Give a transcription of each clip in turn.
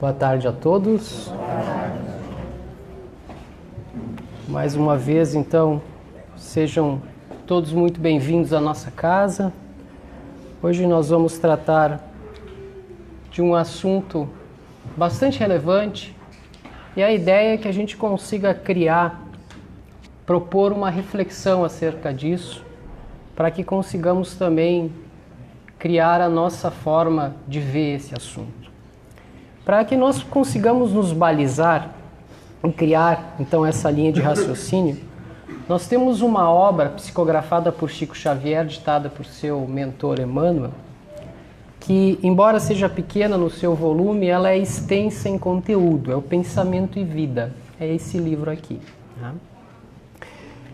Boa tarde a todos. Mais uma vez, então, sejam todos muito bem-vindos à nossa casa. Hoje nós vamos tratar de um assunto bastante relevante e a ideia é que a gente consiga propor uma reflexão acerca disso, para que consigamos também criar a nossa forma de ver esse assunto. Para que nós consigamos nos balizar e criar, então, essa linha de raciocínio, nós temos uma obra psicografada por Chico Xavier, ditada por seu mentor Emmanuel, que, embora seja pequena no seu volume, ela é extensa em conteúdo, é o Pensamento e Vida, é esse livro aqui. Tá?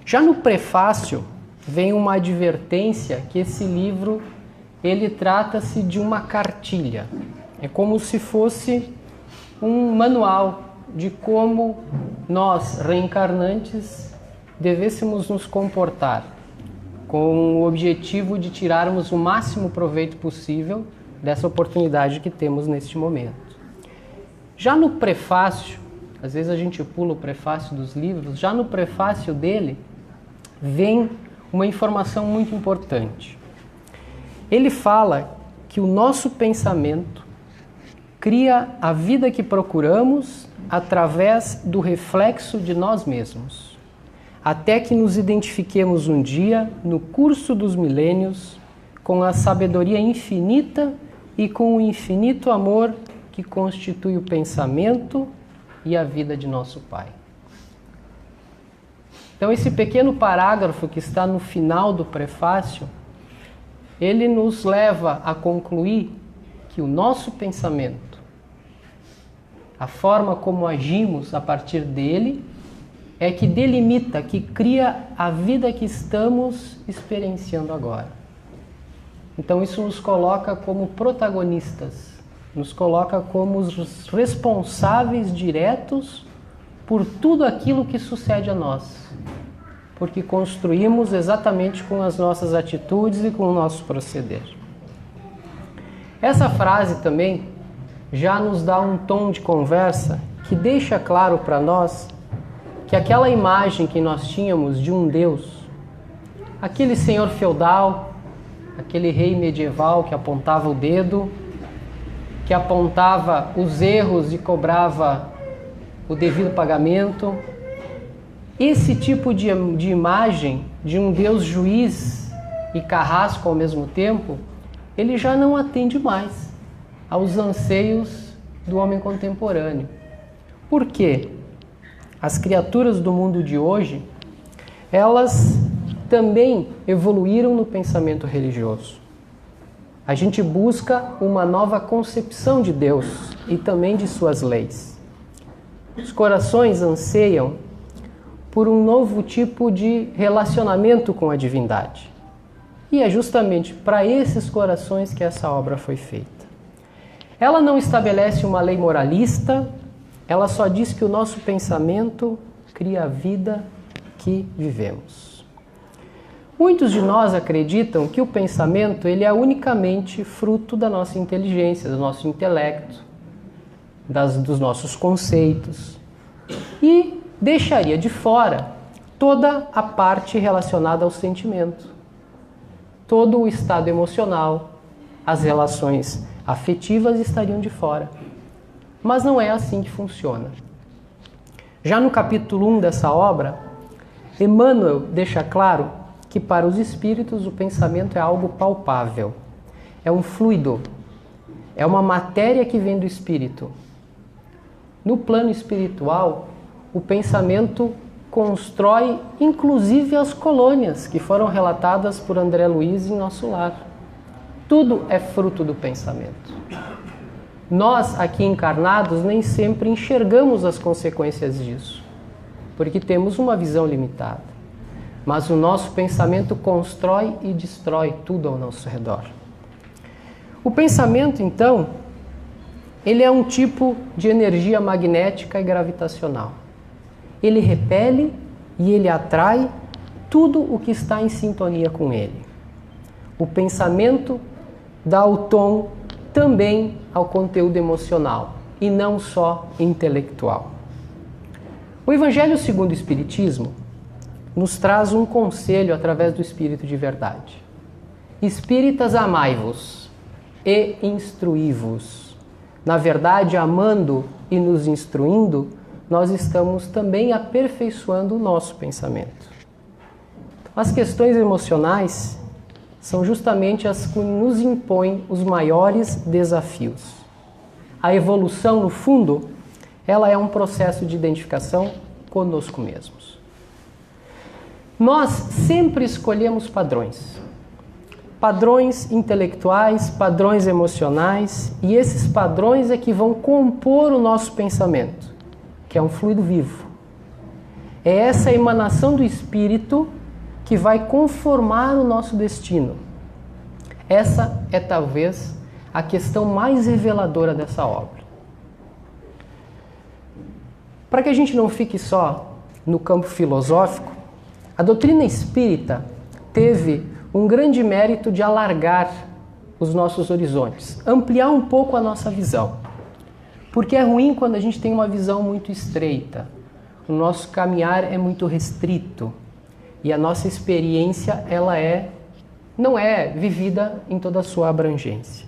Já no prefácio, vem uma advertência que esse livro, ele trata-se de uma cartilha. É como se fosse um manual de como nós, reencarnantes, devêssemos nos comportar, com o objetivo de tirarmos o máximo proveito possível dessa oportunidade que temos neste momento. Já no prefácio, às vezes a gente pula o prefácio dos livros, já no prefácio dele vem uma informação muito importante. Ele fala que o nosso pensamento cria a vida que procuramos através do reflexo de nós mesmos, até que nos identifiquemos um dia, no curso dos milênios, com a sabedoria infinita e com o infinito amor que constitui o pensamento e a vida de nosso Pai. Então, esse pequeno parágrafo que está no final do prefácio, ele nos leva a concluir que o nosso pensamento, a forma como agimos a partir dele, é que delimita, que cria a vida que estamos experienciando agora. Então isso nos coloca como protagonistas, nos coloca como os responsáveis diretos por tudo aquilo que sucede a nós, porque construímos exatamente com as nossas atitudes e com o nosso proceder. Essa frase também já nos dá um tom de conversa que deixa claro para nós que aquela imagem que nós tínhamos de um Deus, aquele senhor feudal, aquele rei medieval que apontava o dedo, que apontava os erros e cobrava o devido pagamento, esse tipo de imagem de um Deus juiz e carrasco ao mesmo tempo, ele já não atende mais aos anseios do homem contemporâneo. Por quê? As criaturas do mundo de hoje, elas também evoluíram no pensamento religioso. A gente busca uma nova concepção de Deus e também de suas leis. Os corações anseiam por um novo tipo de relacionamento com a divindade. E é justamente para esses corações que essa obra foi feita. Ela não estabelece uma lei moralista, ela só diz que o nosso pensamento cria a vida que vivemos. Muitos de nós acreditam que o pensamento ele é unicamente fruto da nossa inteligência, do nosso intelecto, dos nossos conceitos, e deixaria de fora toda a parte relacionada ao sentimento, todo o estado emocional, as relações afetivas estariam de fora. Mas não é assim que funciona. Já no capítulo 1 dessa obra, Emmanuel deixa claro que para os espíritos o pensamento é algo palpável, é um fluido, é uma matéria que vem do espírito. No plano espiritual, o pensamento constrói inclusive as colônias que foram relatadas por André Luiz em Nosso Lar. Tudo é fruto do pensamento. Nós, aqui encarnados, nem sempre enxergamos as consequências disso, porque temos uma visão limitada. Mas o nosso pensamento constrói e destrói tudo ao nosso redor. O pensamento, então, ele é um tipo de energia magnética e gravitacional. Ele repele e ele atrai tudo o que está em sintonia com ele. O pensamento dá o tom também ao conteúdo emocional. e não só intelectual. O Evangelho segundo o Espiritismo nos traz um conselho através do Espírito de verdade. Espíritas, amai-vos e instruí-vos. Na verdade, amando e nos instruindo, nós estamos também aperfeiçoando o nosso pensamento. As questões emocionais são justamente as que nos impõem os maiores desafios. A evolução, no fundo, ela é um processo de identificação conosco mesmos. Nós sempre escolhemos padrões. Padrões intelectuais, padrões emocionais, e esses padrões é que vão compor o nosso pensamento, que é um fluido vivo. É essa emanação do Espírito que vai conformar o nosso destino. Essa é talvez a questão mais reveladora dessa obra. Para que a gente não fique só no campo filosófico, a doutrina espírita teve um grande mérito de alargar os nossos horizontes, ampliar um pouco a nossa visão. Porque é ruim quando a gente tem uma visão muito estreita. O nosso caminhar é muito restrito e a nossa experiência não é vivida em toda a sua abrangência.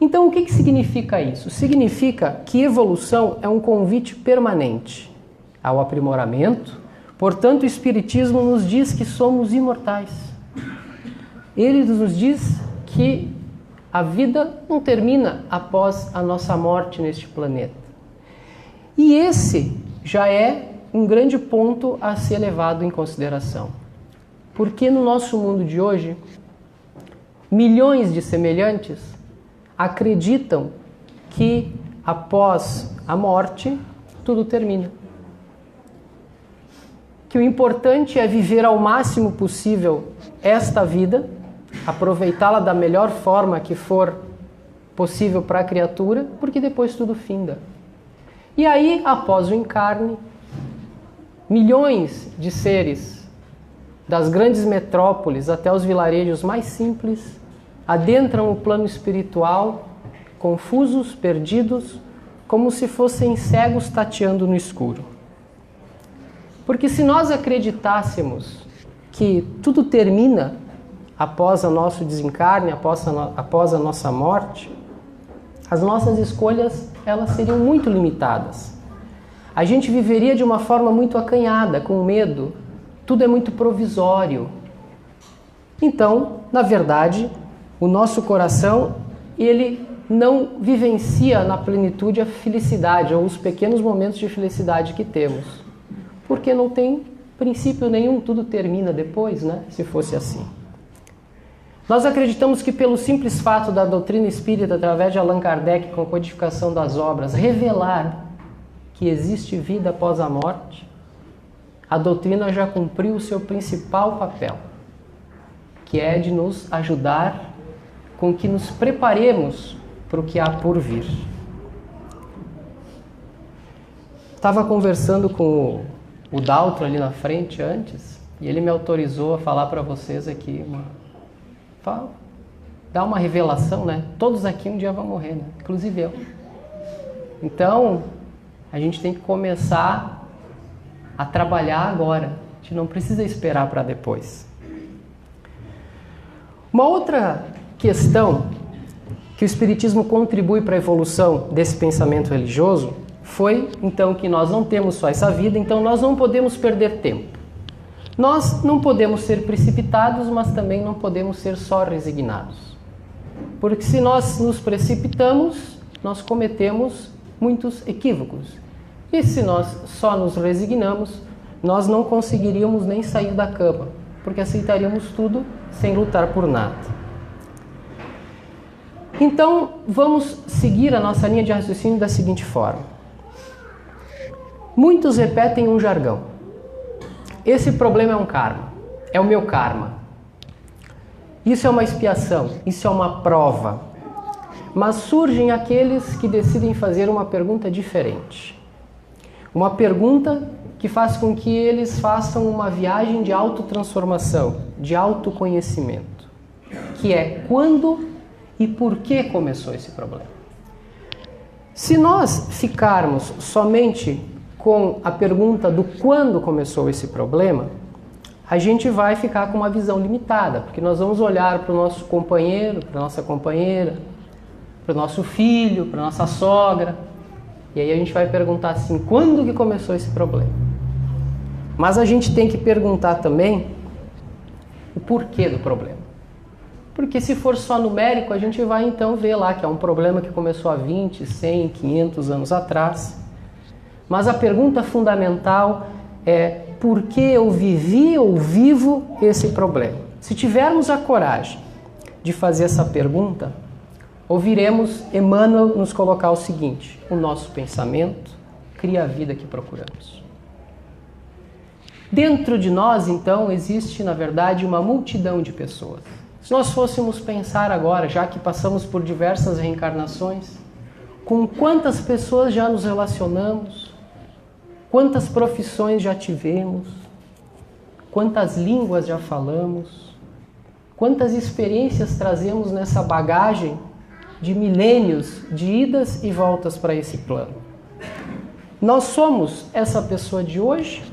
Então, o que significa isso? Significa que evolução é um convite permanente ao aprimoramento. Portanto, o Espiritismo nos diz que somos imortais. Ele nos diz que a vida não termina após a nossa morte neste planeta. E esse já é um grande ponto a ser levado em consideração. Porque no nosso mundo de hoje, milhões de semelhantes acreditam que após a morte tudo termina. Que o importante é viver ao máximo possível esta vida, aproveitá-la da melhor forma que for possível para a criatura, porque depois tudo finda. E aí, após o encarne, milhões de seres, das grandes metrópoles até os vilarejos mais simples, adentram o plano espiritual, confusos, perdidos, como se fossem cegos tateando no escuro. Porque se nós acreditássemos que tudo termina após o nosso desencarne, após a nossa morte, as nossas escolhas elas seriam muito limitadas. A gente viveria de uma forma muito acanhada, com medo. Tudo é muito provisório. Então, na verdade, o nosso coração, ele não vivencia na plenitude a felicidade ou os pequenos momentos de felicidade que temos. Porque não tem princípio nenhum, tudo termina depois, né? Se fosse assim. Nós acreditamos que pelo simples fato da doutrina espírita, através de Allan Kardec, com a codificação das obras, revelar que existe vida após a morte, a doutrina já cumpriu o seu principal papel, que é de nos ajudar com que nos preparemos para o que há por vir. Estava conversando com o Daltro ali na frente antes, e ele me autorizou a falar para vocês aqui, dar uma revelação, né? Todos aqui um dia vão morrer, né? Inclusive eu. Então, a gente tem que começar a trabalhar agora. A gente não precisa esperar para depois. Uma outra questão que o Espiritismo contribui para a evolução desse pensamento religioso foi, então, que nós não temos só essa vida, então nós não podemos perder tempo. Nós não podemos ser precipitados, mas também não podemos ser só resignados. Porque se nós nos precipitamos, nós cometemos muitos equívocos. E se nós só nos resignamos, nós não conseguiríamos nem sair da cama, porque aceitaríamos tudo sem lutar por nada. Então, vamos seguir a nossa linha de raciocínio da seguinte forma. Muitos repetem um jargão. Esse problema é um karma, é o meu karma. Isso é uma expiação, isso é uma prova. Mas surgem aqueles que decidem fazer uma pergunta diferente. Uma pergunta que faz com que eles façam uma viagem de autotransformação, de autoconhecimento. Que é quando e por que começou esse problema. Se nós ficarmos somente com a pergunta do quando começou esse problema, a gente vai ficar com uma visão limitada, porque nós vamos olhar para o nosso companheiro, para a nossa companheira, para o nosso filho, para a nossa sogra, e aí a gente vai perguntar assim, quando que começou esse problema? Mas a gente tem que perguntar também o porquê do problema. Porque se for só numérico, a gente vai então ver lá que é um problema que começou há 20, 100, 500 anos atrás. Mas a pergunta fundamental é por que eu vivi ou vivo esse problema? Se tivermos a coragem de fazer essa pergunta, ouviremos Emmanuel nos colocar o seguinte: o nosso pensamento cria a vida que procuramos. Dentro de nós, então, existe, na verdade, uma multidão de pessoas. Se nós fôssemos pensar agora, já que passamos por diversas reencarnações, com quantas pessoas já nos relacionamos, quantas profissões já tivemos, quantas línguas já falamos, quantas experiências trazemos nessa bagagem de milênios de idas e voltas para esse plano. Nós somos essa pessoa de hoje?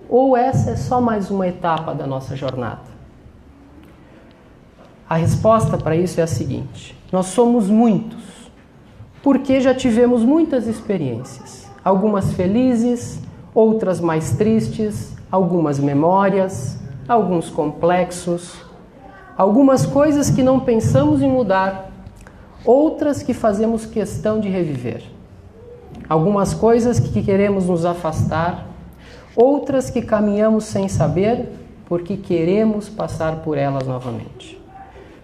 Ou essa é só mais uma etapa da nossa jornada? A resposta para isso é a seguinte: nós somos muitos, porque já tivemos muitas experiências, algumas felizes, outras mais tristes, algumas memórias, alguns complexos, algumas coisas que não pensamos em mudar, outras que fazemos questão de reviver, algumas coisas que queremos nos afastar, outras que caminhamos sem saber porque queremos passar por elas novamente.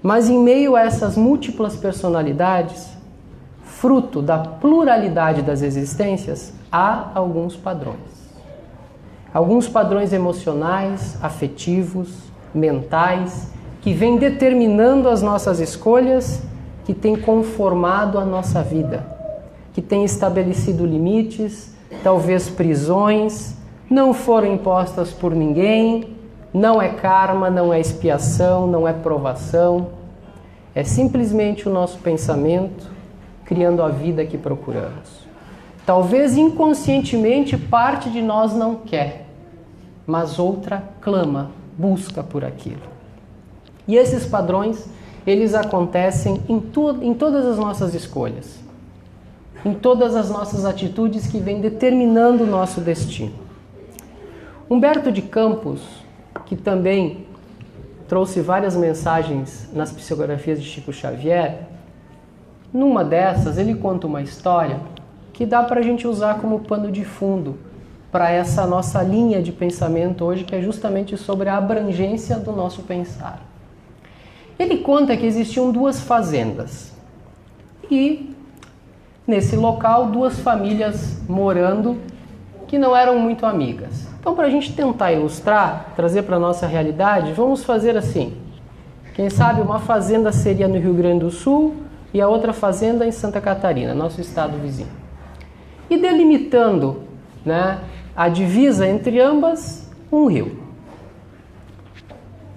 Mas em meio a essas múltiplas personalidades, fruto da pluralidade das existências, há alguns padrões. Alguns padrões emocionais, afetivos, mentais, que vêm determinando as nossas escolhas, que têm conformado a nossa vida, que têm estabelecido limites, talvez prisões, não foram impostas por ninguém, não é karma, não é expiação, não é provação. É simplesmente o nosso pensamento criando a vida que procuramos. Talvez inconscientemente parte de nós não quer, mas outra clama, busca por aquilo. E esses padrões, eles acontecem em todas as nossas escolhas, em todas as nossas atitudes que vêm determinando o nosso destino. Humberto de Campos, que também trouxe várias mensagens nas psicografias de Chico Xavier, numa dessas ele conta uma história que dá para a gente usar como pano de fundo para essa nossa linha de pensamento hoje, que é justamente sobre a abrangência do nosso pensar. Ele conta que existiam duas fazendas e nesse local duas famílias morando que não eram muito amigas. Então, para a gente tentar ilustrar, trazer para a nossa realidade, vamos fazer assim. Quem sabe uma fazenda seria no Rio Grande do Sul e a outra fazenda em Santa Catarina, nosso estado vizinho. E delimitando, a divisa entre ambas, um rio.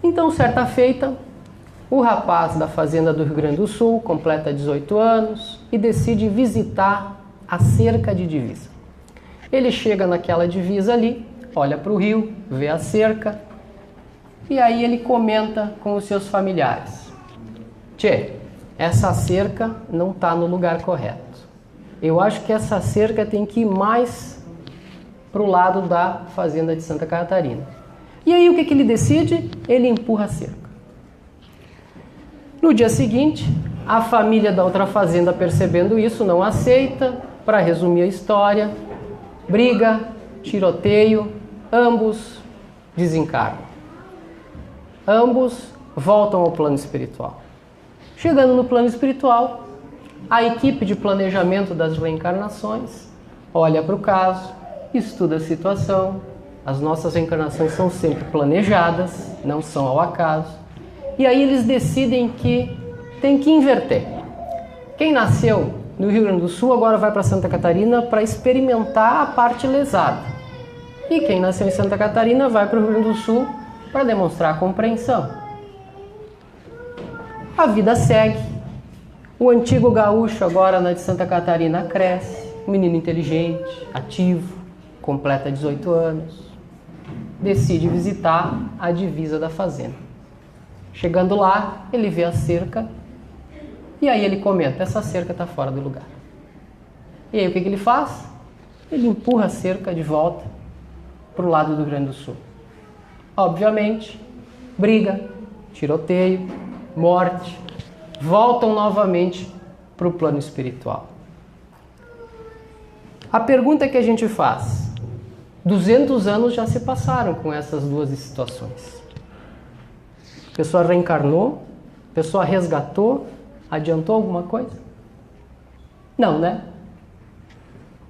Então, certa feita, o rapaz da fazenda do Rio Grande do Sul completa 18 anos e decide visitar a cerca de divisa. Ele chega naquela divisa ali, olha para o rio, vê a cerca e aí ele comenta com os seus familiares: Tchê, essa cerca não está no lugar correto. Eu acho que essa cerca tem que ir mais para o lado da fazenda de Santa Catarina. E aí o que ele decide? Ele empurra a cerca. No dia seguinte, a família da outra fazenda, percebendo isso, não aceita. Para resumir a história, briga, tiroteio, ambos desencarnam. Ambos voltam ao plano espiritual. Chegando no plano espiritual, a equipe de planejamento das reencarnações olha para o caso, estuda a situação. As nossas reencarnações são sempre planejadas, não são ao acaso. E aí eles decidem que tem que inverter. Quem nasceu no Rio Grande do Sul agora vai para Santa Catarina para experimentar a parte lesada. E quem nasceu em Santa Catarina vai para o Rio Grande do Sul para demonstrar a compreensão. A vida segue. O antigo gaúcho, agora na de Santa Catarina, cresce, um menino inteligente, ativo, completa 18 anos, decide visitar a divisa da fazenda. Chegando lá, ele vê a cerca e aí ele comenta, essa cerca está fora do lugar. E aí o que ele faz? Ele empurra a cerca de volta para o lado do Rio Grande do Sul. Obviamente, briga, tiroteio, morte, voltam novamente para o plano espiritual. A pergunta que a gente faz, 200 anos já se passaram com essas duas situações. A pessoa reencarnou, a pessoa resgatou, adiantou alguma coisa? Não, né?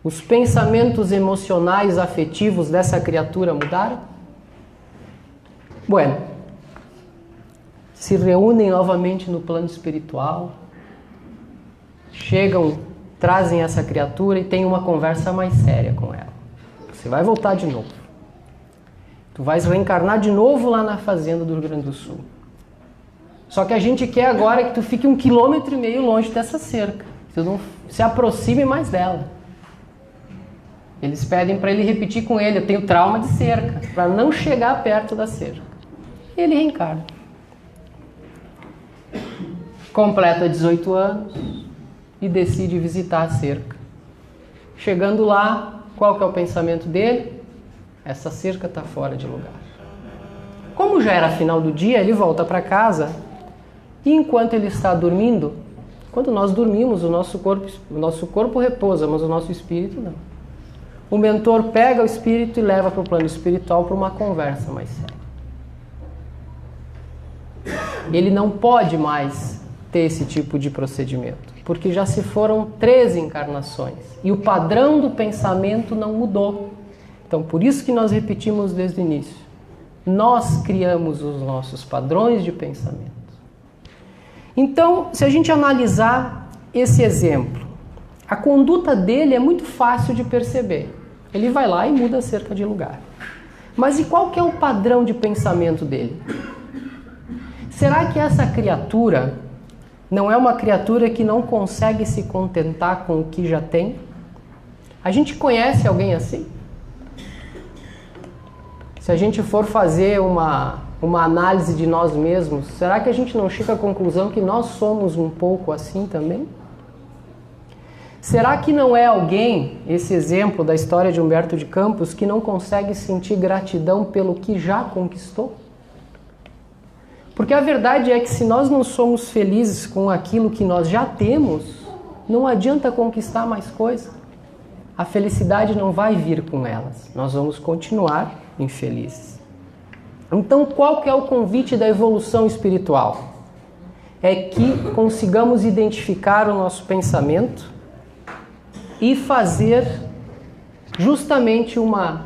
Os pensamentos emocionais, afetivos dessa criatura mudaram? Bueno, se reúnem novamente no plano espiritual, chegam, trazem essa criatura e tem uma conversa mais séria com ela. Você vai voltar de novo. Tu vais reencarnar de novo lá na fazenda do Rio Grande do Sul. Só que a gente quer agora que tu fique 1,5 km longe dessa cerca. Tu não se aproxime mais dela. Eles pedem para ele repetir com ele, eu tenho trauma de cerca, para não chegar perto da cerca. Ele reencarna. Completa 18 anos e decide visitar a cerca. Chegando lá, qual que é o pensamento dele? Essa cerca está fora de lugar. Como já era final do dia, ele volta para casa e enquanto ele está dormindo, quando nós dormimos, o nosso corpo repousa, mas o nosso espírito não. O mentor pega o espírito e leva para o plano espiritual para uma conversa mais séria. Ele não pode mais ter esse tipo de procedimento, porque já se foram 13 encarnações e o padrão do pensamento não mudou. Então, por isso que nós repetimos desde o início. Nós criamos os nossos padrões de pensamento. Então, se a gente analisar esse exemplo, a conduta dele é muito fácil de perceber. Ele vai lá e muda a cerca de lugar. Mas e qual que é o padrão de pensamento dele? Será que essa criatura não é uma criatura que não consegue se contentar com o que já tem? A gente conhece alguém assim? Se a gente for fazer uma análise de nós mesmos, será que a gente não chega à conclusão que nós somos um pouco assim também? Será que não é alguém, esse exemplo da história de Humberto de Campos, que não consegue sentir gratidão pelo que já conquistou? Porque a verdade é que se nós não somos felizes com aquilo que nós já temos, não adianta conquistar mais coisa. A felicidade não vai vir com elas. Nós vamos continuar infelizes. Então, qual que é o convite da evolução espiritual? É que consigamos identificar o nosso pensamento e fazer justamente uma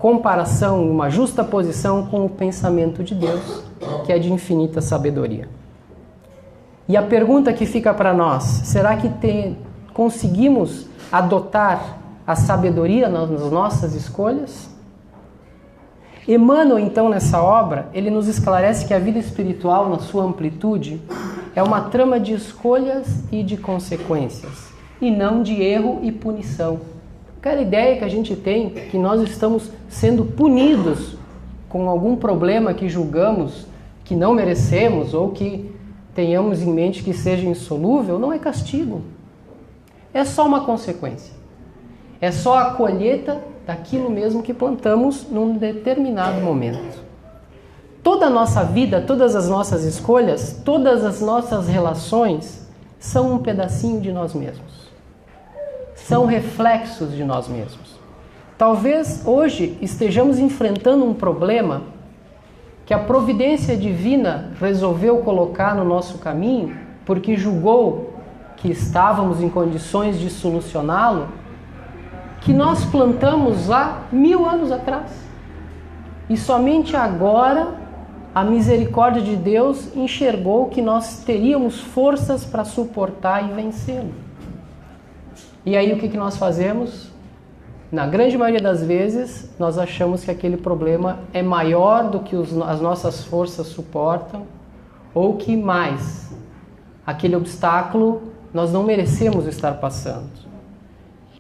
comparação, uma justaposição com o pensamento de Deus, que é de infinita sabedoria. E a pergunta que fica para nós, será que conseguimos adotar a sabedoria nas nossas escolhas? Emmanuel, então, nessa obra, ele nos esclarece que a vida espiritual, na sua amplitude, é uma trama de escolhas e de consequências, e não de erro e punição. Aquela ideia que a gente tem que nós estamos sendo punidos com algum problema que julgamos que não merecemos ou que tenhamos em mente que seja insolúvel, não é castigo. É só uma consequência. É só a colheita daquilo mesmo que plantamos num determinado momento. Toda a nossa vida, todas as nossas escolhas, todas as nossas relações são um pedacinho de nós mesmos. São reflexos de nós mesmos. Talvez hoje estejamos enfrentando um problema que a providência divina resolveu colocar no nosso caminho porque julgou que estávamos em condições de solucioná-lo, que nós plantamos lá 1000 anos atrás. E somente agora a misericórdia de Deus enxergou que nós teríamos forças para suportar e vencê-lo. E aí o que nós fazemos? Na grande maioria das vezes, nós achamos que aquele problema é maior do que as nossas forças suportam, ou que mais, aquele obstáculo nós não merecemos estar passando.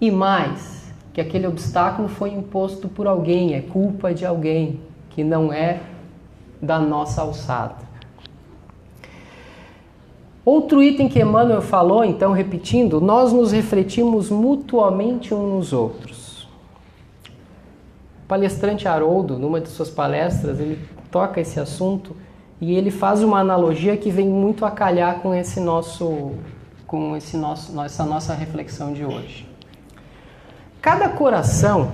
E mais, que aquele obstáculo foi imposto por alguém, é culpa de alguém, que não é da nossa alçada. Outro item que Emmanuel falou, então, repetindo, nós nos refletimos mutuamente uns nos outros. O palestrante Haroldo, numa de suas palestras, ele toca esse assunto e ele faz uma analogia que vem muito a calhar com essa nossa reflexão de hoje. Cada coração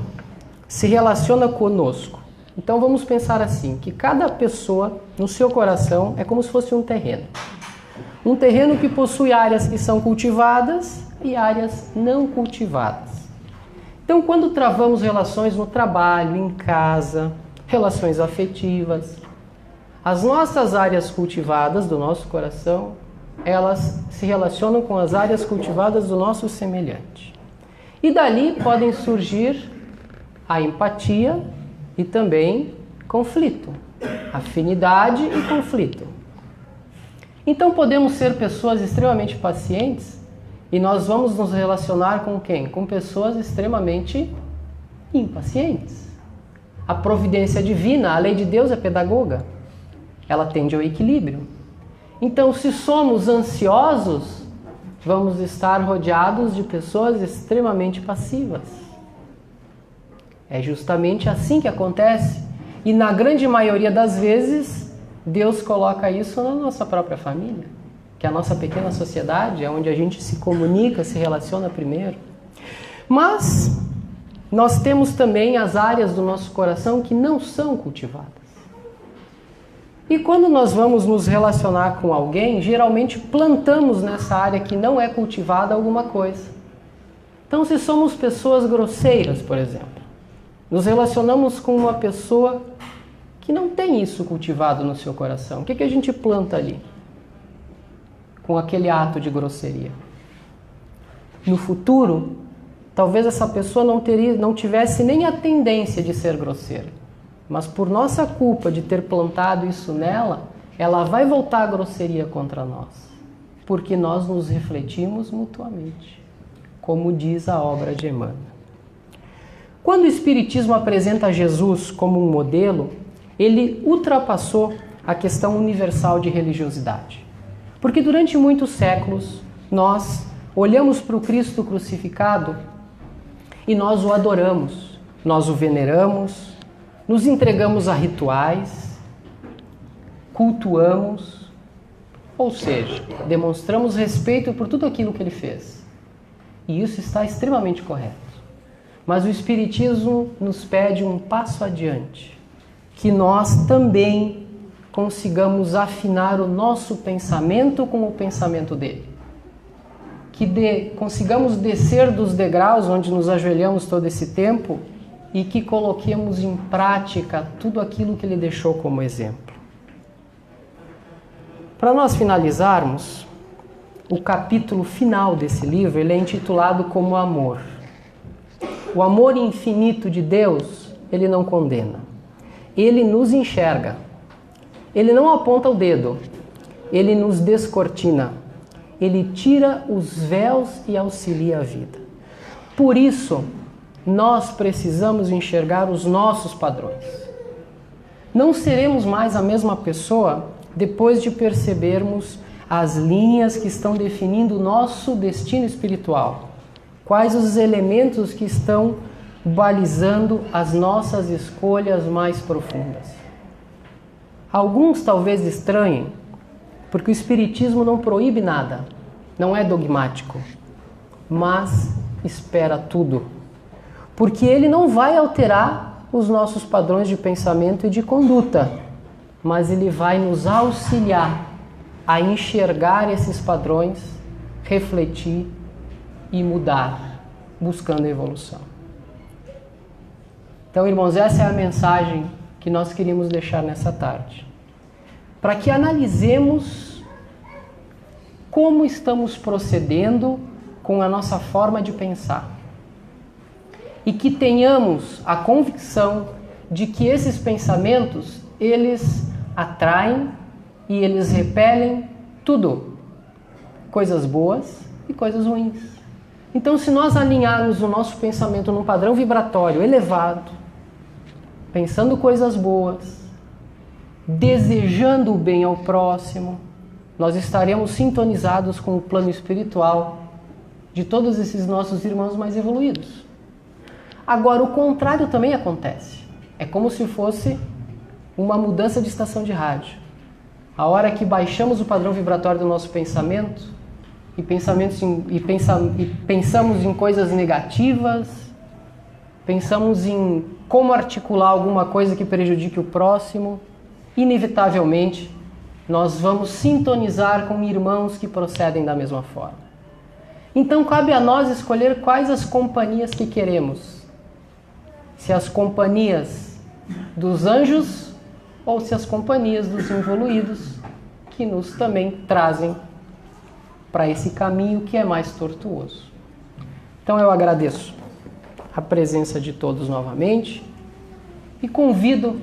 se relaciona conosco. Então vamos pensar assim, que cada pessoa no seu coração é como se fosse um terreno. Um terreno que possui áreas que são cultivadas e áreas não cultivadas. Então, quando travamos relações no trabalho, em casa, relações afetivas, as nossas áreas cultivadas do nosso coração, elas se relacionam com as áreas cultivadas do nosso semelhante. E dali podem surgir a empatia e também conflito, afinidade e conflito. Então podemos ser pessoas extremamente pacientes e nós vamos nos relacionar com quem? Com pessoas extremamente impacientes. A providência divina, a lei de Deus é pedagoga. Ela tende ao equilíbrio. Então, se somos ansiosos, vamos estar rodeados de pessoas extremamente passivas. É justamente assim que acontece. E na grande maioria das vezes, Deus coloca isso na nossa própria família, que é a nossa pequena sociedade, é onde a gente se comunica, se relaciona primeiro. Mas nós temos também as áreas do nosso coração que não são cultivadas. E quando nós vamos nos relacionar com alguém, geralmente plantamos nessa área que não é cultivada alguma coisa. Então, se somos pessoas grosseiras, por exemplo, nos relacionamos com uma pessoa que não tem isso cultivado no seu coração, o que a gente planta ali? Com aquele ato de grosseria. No futuro, talvez essa pessoa não tivesse nem a tendência de ser grosseira. Mas por nossa culpa de ter plantado isso nela, ela vai voltar à grosseria contra nós. Porque nós nos refletimos mutuamente, como diz a obra de Emmanuel. Quando o Espiritismo apresenta Jesus como um modelo, ele ultrapassou a questão universal de religiosidade. Porque durante muitos séculos, nós olhamos para o Cristo crucificado e nós o adoramos, nós o veneramos, nos entregamos a rituais, cultuamos, ou seja, demonstramos respeito por tudo aquilo que ele fez. E isso está extremamente correto. Mas o Espiritismo nos pede um passo adiante, que nós também consigamos afinar o nosso pensamento com o pensamento dele. Que consigamos descer dos degraus onde nos ajoelhamos todo esse tempo e que coloquemos em prática tudo aquilo que ele deixou como exemplo. Para nós finalizarmos, o capítulo final desse livro ele é intitulado como Amor. O amor infinito de Deus, ele não condena. Ele nos enxerga. Ele não aponta o dedo. Ele nos descortina. Ele tira os véus e auxilia a vida. Por isso, nós precisamos enxergar os nossos padrões. Não seremos mais a mesma pessoa depois de percebermos as linhas que estão definindo o nosso destino espiritual. Quais os elementos que estão balizando as nossas escolhas mais profundas. Alguns talvez estranhem, porque o Espiritismo não proíbe nada, não é dogmático, mas espera tudo. Porque ele não vai alterar os nossos padrões de pensamento e de conduta, mas ele vai nos auxiliar a enxergar esses padrões, refletir e mudar, buscando a evolução. Então, irmãos, essa é a mensagem que nós queríamos deixar nessa tarde. Para que analisemos como estamos procedendo com a nossa forma de pensar. E que tenhamos a convicção de que esses pensamentos, eles atraem e eles repelem tudo. coisas boas e coisas ruins. Então, se nós alinharmos o nosso pensamento num padrão vibratório elevado, pensando coisas boas, desejando o bem ao próximo, nós estaremos sintonizados com o plano espiritual de todos esses nossos irmãos mais evoluídos. Agora, o contrário também acontece. É como se fosse uma mudança de estação de rádio. A hora que baixamos o padrão vibratório do nosso pensamento e pensamos em coisas negativas, pensamos em como articular alguma coisa que prejudique o próximo, inevitavelmente nós vamos sintonizar com irmãos que procedem da mesma forma. Então cabe a nós escolher quais as companhias que queremos. Se as companhias dos anjos ou se as companhias dos evoluídos que nos também trazem para esse caminho que é mais tortuoso. Então eu agradeço a presença de todos novamente e convido